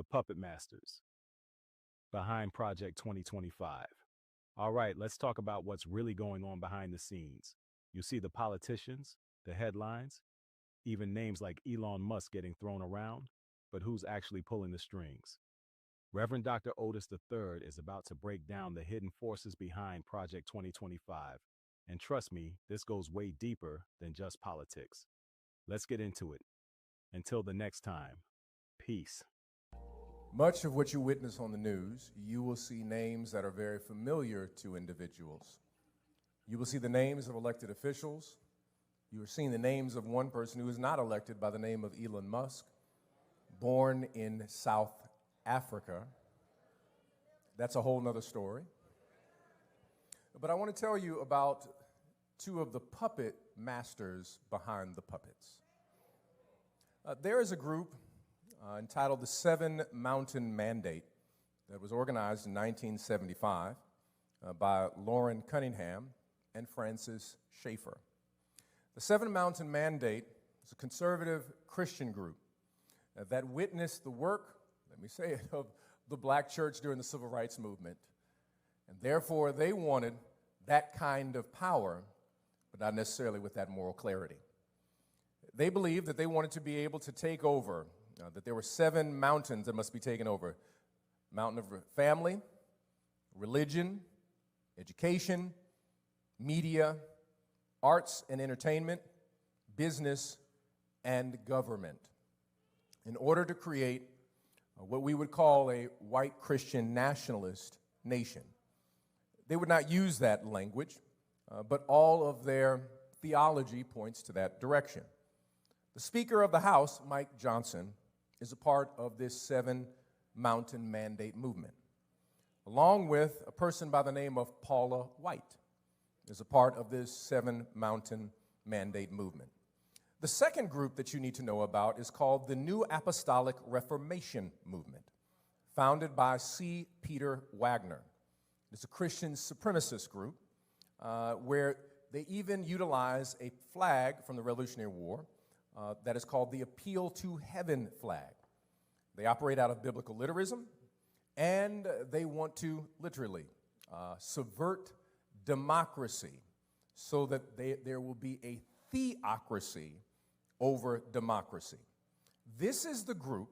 the puppet masters behind Project 2025. All right, let's talk about what's really going on behind the scenes. You see the politicians, the headlines, even names like Elon Musk getting thrown around, but who's actually pulling the strings? Reverend Dr. Otis III is about to break down the hidden forces behind Project 2025. And trust me, this goes way deeper than just politics. Let's get into it. Until the next time, peace. Much of what you witness on the news, you will see names that are very familiar to individuals. You will see the names of elected officials. You are seeing the names of one person who is not elected by the name of Elon Musk, born in South Africa. That's a whole nother story. But I want to tell you about two of the puppet masters behind the puppets. There is a group entitled the Seven Mountain Mandate that was organized in 1975 by Lauren Cunningham and Francis Cipher. The Seven Mountain Mandate is a conservative Christian group that witnessed the work, let me say it, of the black church during the civil rights movement. And therefore, they wanted that kind of power, but not necessarily with that moral clarity. They believed that they wanted to be able to take over, that there were seven mountains that must be taken over. Mountain of family, religion, education, media, arts and entertainment, business, and government, in order to create what we would call a white Christian nationalist nation. They would not use that language, but all of their theology points to that direction. The Speaker of the House, Mike Johnson, is a part of this Seven Mountain Mandate movement, along with a person by the name of Paula White, is a part of this Seven Mountain Mandate movement. The second group that you need to know about is called the New Apostolic Reformation Movement, founded by C. Peter Wagner. It's a Christian supremacist group where they even utilize a flag from the Revolutionary War that is called the Appeal to Heaven flag. They operate out of biblical literalism, and they want to literally subvert democracy so that there will be a theocracy over democracy. This is the group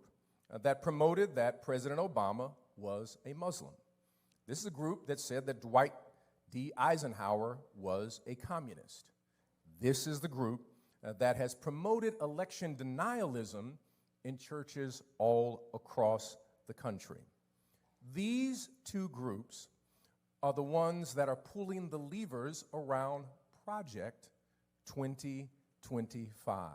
that promoted that President Obama was a Muslim. This is a group that said that Dwight D. Eisenhower was a communist. This is the group that has promoted election denialism in churches all across the country. These two groups are the ones that are pulling the levers around Project 2025.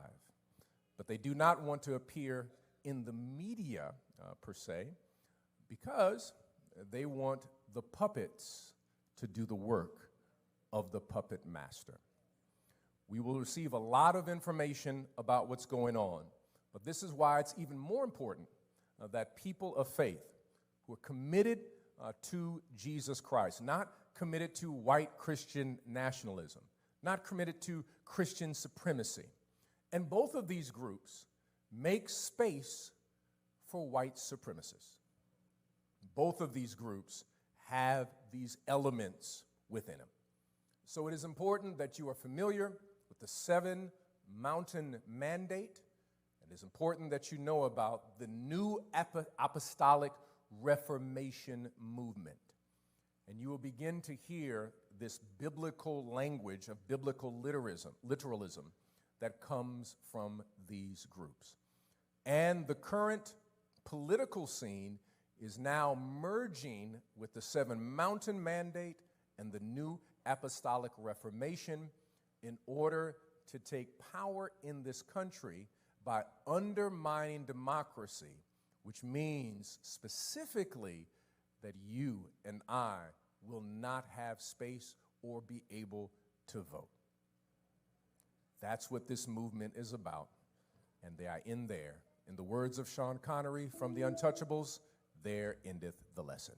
But they do not want to appear in the media per se, because they want the puppets to do the work of the puppet master. We will receive a lot of information about what's going on, but this is why it's even more important that people of faith who are committed to Jesus Christ, not committed to white Christian nationalism, not committed to Christian supremacy. And both of these groups make space for white supremacists. Both of these groups have these elements within them. So it is important that you are familiar with the Seven Mountain Mandate. It is important that you know about the New Apostolic Reformation movement. And you will begin to hear this biblical language of biblical literalism that comes from these groups. And the current political scene is now merging with the Seven Mountain Mandate and the New Apostolic Reformation in order to take power in this country by undermining democracy, which means specifically that you and I will not have space or be able to vote. That's what this movement is about, and they are in there. In the words of Sean Connery from The Untouchables, there endeth the lesson.